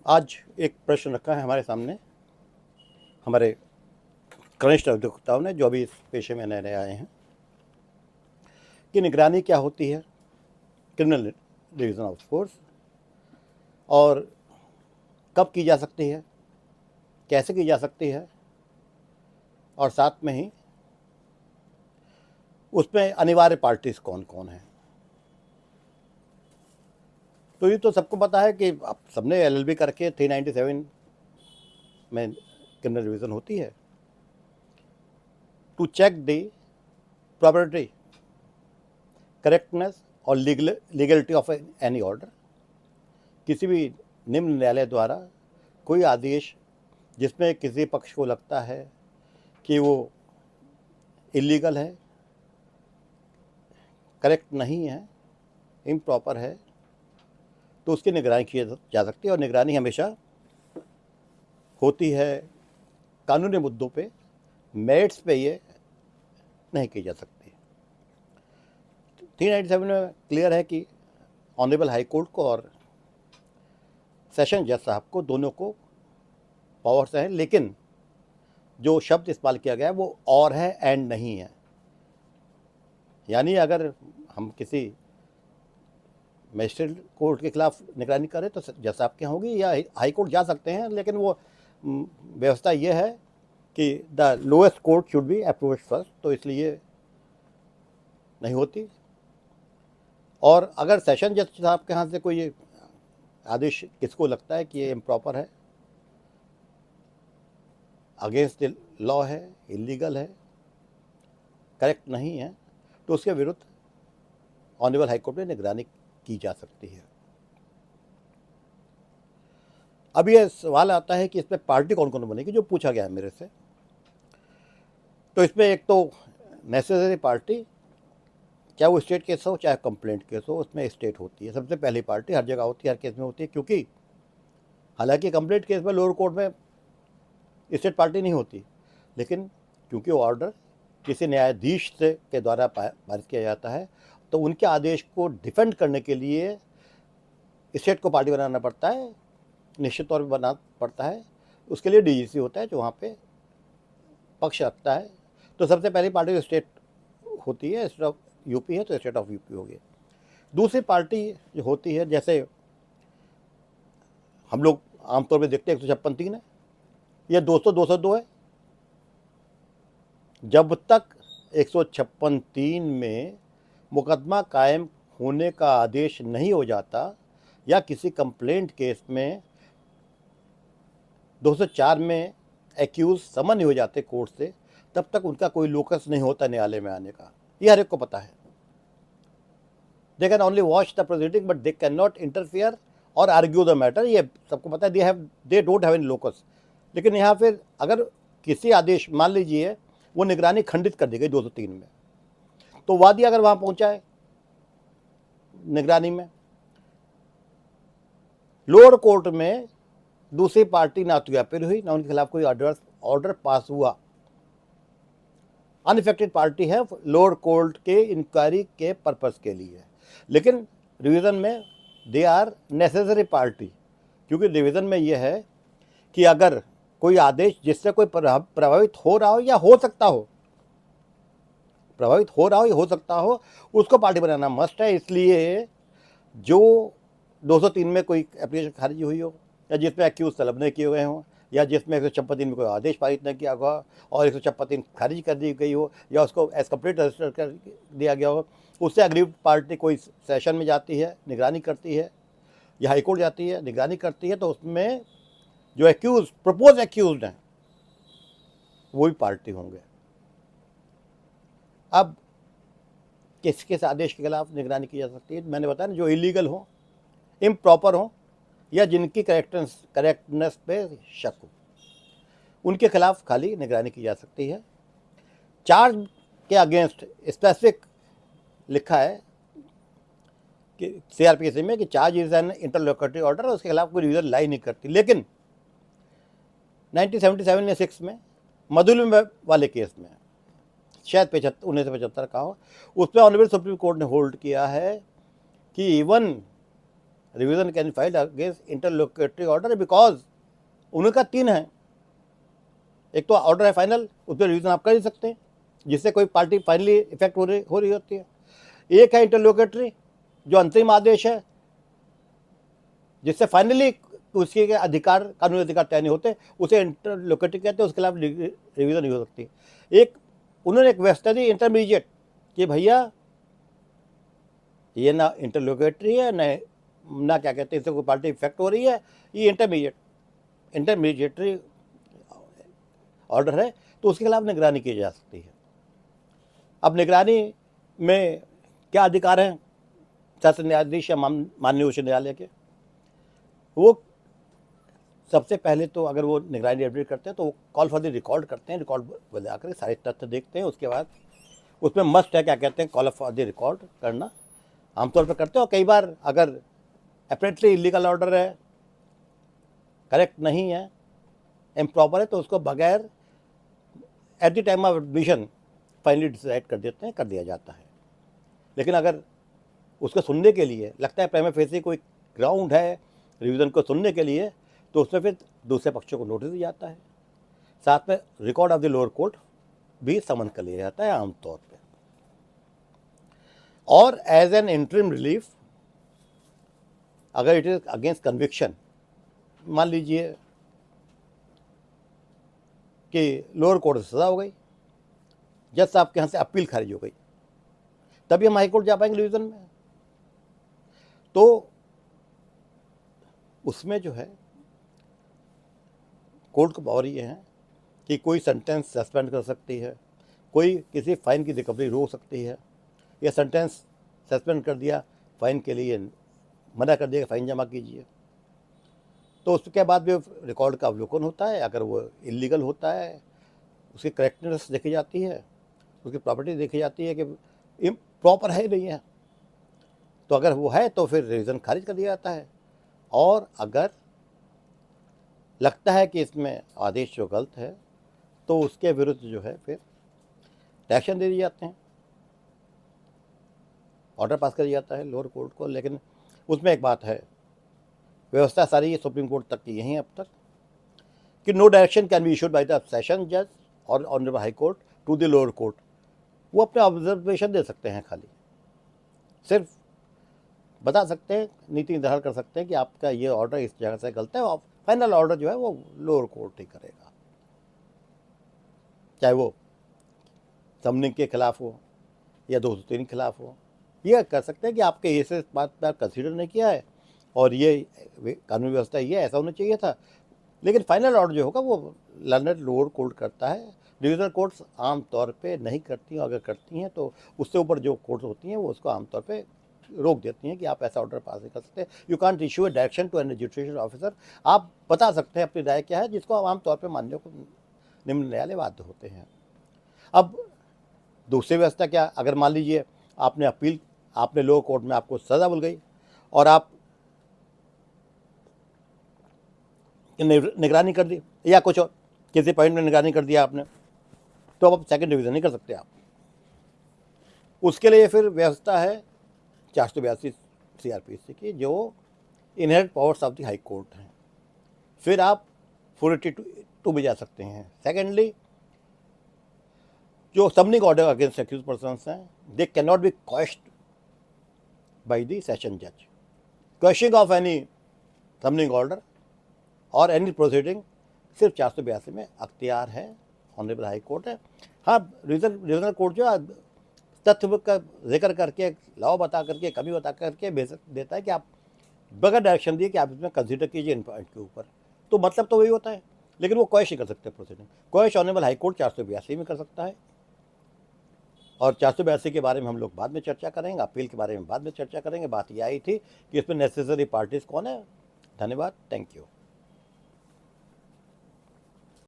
आज एक प्रश्न रखा है हमारे सामने हमारे कनिष्ठ अधिवक्ताओं ने, जो अभी इस पेशे में नए नए आए हैं, कि निगरानी क्या होती है क्रिमिनल डिवीज़न ऑफ कोर्स, और कब की जा सकती है, कैसे की जा सकती है, और साथ में ही उसमें अनिवार्य पार्टीज कौन कौन हैं। तो ये तो सबको पता है कि अब सबने एलएलबी करके 397 में क्रिमिनल डिवीज़न होती है to check the propriety correctness और लीगलिटी ऑफ एनी ऑर्डर। किसी भी निम्न न्यायालय द्वारा कोई आदेश जिसमें किसी पक्ष को लगता है कि वो इलीगल है, करेक्ट नहीं है, इम्प्रॉपर है, तो उसकी निगरानी की जा सकती है। और निगरानी हमेशा होती है कानूनी मुद्दों पे, मेरिट्स पे ये नहीं की जा सकती। 397 में क्लियर है कि ऑनरेबल हाई कोर्ट को और सेशन जज साहब को, दोनों को पावर्स हैं, लेकिन जो शब्द इस्तेमाल किया गया है वो और है एंड नहीं है। यानी अगर हम किसी मजिस्ट्रेट कोर्ट के खिलाफ निगरानी करें तो जज साहब के होगी, या हाई कोर्ट जा सकते हैं, लेकिन वो व्यवस्था ये है कि the lowest court should be approved first, तो इसलिए नहीं होती। और अगर सेशन जज साहब के यहाँ से कोई आदेश किसको लगता है कि ये इम्प्रॉपर है, अगेंस्ट द लॉ है, इलीगल है, करेक्ट नहीं है, तो उसके विरुद्ध ऑनरेबल हाई कोर्ट में निगरानी की जा सकती है। अब ये सवाल आता है कि इसमें पार्टी कौन कौन बनेगी, जो पूछा गया है मेरे से। तो इसमें एक तो नेसेसरी पार्टी, चाहे वो स्टेट केस हो चाहे कंप्लेंट केस हो, उसमें स्टेट होती है सबसे पहली पार्टी, हर जगह होती है, हर केस में होती है। क्योंकि हालांकि कंप्लेंट केस में लोअर कोर्ट में स्टेट पार्टी नहीं होती, लेकिन क्योंकि वो ऑर्डर किसी न्यायाधीश से के द्वारा पारित किया जाता है, तो उनके आदेश को डिफेंड करने के लिए स्टेट को पार्टी बनाना पड़ता है, निश्चित तौर पर बनाना पड़ता है। उसके लिए डीजीसी होता है जो वहाँ पे पक्ष रखता है। तो सबसे पहली पार्टी स्टेट होती है, स्टेट ऑफ यूपी है तो स्टेट ऑफ यूपी होगी। दूसरी पार्टी जो होती है, जैसे हम लोग आमतौर पर देखते हैं 156(3) है, यह 200-202 है। जब तक 156(3) में मुकदमा कायम होने का आदेश नहीं हो जाता, या किसी कंप्लेंट केस में 204 में एक्यूज समन नहीं हो जाते कोर्ट से, तब तक उनका कोई लोकस नहीं होता न्यायालय में आने का। यह हर एक को पता है। They can only watch the proceeding but they can not interfere और आर्ग्यू द मैटर, ये सबको पता है। They don't have any locus. लेकिन यहाँ फिर अगर किसी आदेश, मान लीजिए वो निगरानी खंडित कर दी गई 203 में, तो वादी अगर वहाँ पहुँचा है निगरानी में, लोअर कोर्ट में दूसरी पार्टी ना तो अपील हुई, ना उनके खिलाफ कोई ऑर्डर पास हुआ, अनइफेक्टेड पार्टी है लोअर कोर्ट के इंक्वायरी के पर्पस के लिए। लेकिन डिवीज़न में दे आर नेसेसरी पार्टी, क्योंकि डिवीज़न में यह है कि अगर कोई आदेश जिससे कोई प्रभावित हो रहा हो या हो सकता हो, प्रभावित हो रहा हो या हो सकता हो, उसको पार्टी बनाना मस्ट है। इसलिए जो 203 में कोई एप्लीकेशन खारिज हुई हो, या जिसमें एक्यूज तलब नहीं किए गए हों, या जिसमें 156(3) में कोई आदेश पारित नहीं किया हुआ और 156(3) खारिज कर दी गई हो, या उसको एज कंप्लीट रजिस्टर कर दिया गया हो, उससे अग्रीव पार्टी कोई सेशन में जाती है, निगरानी करती है, या हाईकोर्ट जाती है, निगरानी करती है, तो उसमें जो एक्यूज, प्रपोज एक्यूज हैं, वो भी पार्टी होंगे। अब किस किस आदेश के खिलाफ निगरानी की जा सकती है? मैंने बताया ना, जो इलीगल हो, इम्प्रॉपर हो, या जिनकी करेक्टनेस पे शक हो, उनके खिलाफ खाली निगरानी की जा सकती है। चार्ज के अगेंस्ट स्पेसिफिक लिखा है कि सीआरपीसी में कि charge is an interlocutory order, उसके खिलाफ कोई रीजन लाई नहीं करती। लेकिन 1977 या 6 में मधुलिम वाले केस में, शायद 1975 का हो, उस पर ऑनरेबल सुप्रीम कोर्ट ने होल्ड किया है कि even revision can file against interlocutory order because उनका 3 है। एक तो ऑर्डर है फाइनल, उस पर रिवीजन आप कर ही सकते हैं जिससे कोई पार्टी फाइनली इफेक्ट हो रही होती है। एक है इंटरलोकेटरी जो अंतरिम आदेश है जिससे फाइनली उसके अधिकार, कानूनी अधिकार तय नहीं होते, उसे इंटरलोकेटरी कहते हैं, उसके खिलाफ रिवीजन नहीं हो सकती। एक उन्होंने एक व्यवस्था दी इंटरमीडिएट कि भैया ये ना इंटरलोकेटरी है ना क्या कहते हैं, इससे कोई पार्टी इफेक्ट हो रही है, ये इंटरमीडिएटरी ऑर्डर है, तो उसके खिलाफ निगरानी की जा सकती है। अब निगरानी में क्या अधिकार हैं शासन न्यायाधीश या माननीय उच्च न्यायालय के? वो सबसे पहले तो अगर वो निगरानी एडमिट करते हैं तो वो कॉल फॉर द रिकॉर्ड करते हैं, रिकॉर्ड बजा कर सारे तथ्य देखते हैं, उसके बाद उसमें मस्ट है क्या कहते हैं कॉल फॉर द रिकॉर्ड करना, आमतौर पर करते हैं। और कई बार अगर अपरेंटली इलीगल ऑर्डर है, करेक्ट नहीं है, इम्प्रॉपर है, तो उसको बगैर at the time of admission finally decide कर देते हैं, कर दिया जाता है। लेकिन अगर उसको सुनने के लिए लगता है प्रेमा फेसी कोई ग्राउंड है रिवीजन को सुनने के लिए, तो उसमें फिर दूसरे पक्षों को नोटिस दिया जाता है, साथ में record of the lower court भी समन कर लिया जाता है आमतौर पे। और एज एन इंटरिम रिलीफ अगर इट इज अगेंस्ट कन्विक्शन, मान लीजिए कि लोअर कोर्ट से सजा हो गई, जज साहब के यहाँ से अपील खारिज हो गई, तभी हम हाई कोर्ट जा पाएंगे रिवीजन में। तो उसमें जो है कोर्ट को पावर ये है कि कोई सेंटेंस सस्पेंड कर सकती है, कोई किसी फाइन की रिकवरी रोक सकती है, या सेंटेंस सस्पेंड कर दिया, फाइन के लिए मना कर दिया फाइन जमा कीजिए, तो उसके बाद भी रिकॉर्ड का अवलोकन होता है। अगर वो इलीगल होता है उसकी करेक्टनेस देखी जाती है, उसकी प्रॉपर्टी देखी जाती है कि इम्प्रॉपर है नहीं है, तो अगर वो है तो फिर रिवीजन खारिज कर दिया जाता है। और अगर लगता है कि इसमें आदेश जो गलत है तो उसके विरुद्ध जो है फिर एक्शन दे दिए जाते हैं, ऑर्डर पास कर दिया जाता है लोअर कोर्ट को। लेकिन उसमें एक बात है, व्यवस्था सारी ये सुप्रीम कोर्ट तक की यही है अब तक कि no direction can be issued by the session जज और honourable high court to the lower court. वो अपने ऑब्जर्वेशन दे सकते हैं, खाली सिर्फ बता सकते हैं, नीति निर्धारण कर सकते हैं कि आपका ये ऑर्डर इस जगह से गलत है, और फाइनल ऑर्डर जो है वो लोअर कोर्ट ही करेगा, चाहे वो समनिंग के खिलाफ हो या 203 के खिलाफ हो। ये कर सकते हैं कि आपके इस बात पर कंसीडर नहीं किया है और ये कानूनी व्यवस्था ये ऐसा होना चाहिए था, लेकिन फाइनल ऑर्डर जो होगा वो लर्नड लोअर कोर्ट करता है। डिविजनल कोर्ट्स आमतौर पे नहीं करती हैं, अगर करती हैं तो उससे ऊपर जो कोर्ट्स होती हैं वो उसको आमतौर पे रोक देती हैं कि आप ऐसा ऑर्डर पास नहीं कर सकते। You can't issue a direction to an judicial officer. आप बता सकते हैं अपनी राय क्या है, जिसको आमतौर पर मानने को निम्न न्यायालय बाध्य होते हैं। अब दूसरी व्यवस्था क्या, अगर मान लीजिए आपने लोअर कोर्ट में आपको सजा मिल गई और आप निगरानी कर दी या कुछ और किसी पॉइंट में निगरानी कर दिया आपने, तो अब सेकंड डिवीजन नहीं कर सकते आप। उसके लिए फिर व्यवस्था है 482 CRPC की, जो inherent powers of the high court हैं। फिर आप 482 भी जा सकते हैं। सेकेंडली, जो सबनिंग ऑर्डर अगेंस्ट एक्यूज पर्सन्स हैं, they can not be questioned bye the session जज। क्वेश्चनिंग ऑफ एनी सबनिंग ऑर्डर और एनी प्रोसीडिंग सिर्फ 482 में अख्तियार है, ऑनरेबल हाई कोर्ट है। हाँ, रीजनल कोर्ट जो तथ्य का जिक्र करके, लॉ बता करके, कमी बता करके देता है कि आप बगैर डायरेक्शन दिए कि आप इसमें कंसीडर कीजिए इन पॉइंट के ऊपर, तो मतलब तो वही होता है। लेकिन वो क्वेश्चन कर सकते हैं proceeding, question honourable high court 482 में कर सकता है। और 482 के बारे में हम लोग बाद में चर्चा करेंगे, अपील के बारे में बाद में चर्चा करेंगे। बात यह आई थी कि इसमें नेसेसरी पार्टीज कौन है। धन्यवाद, थैंक यू।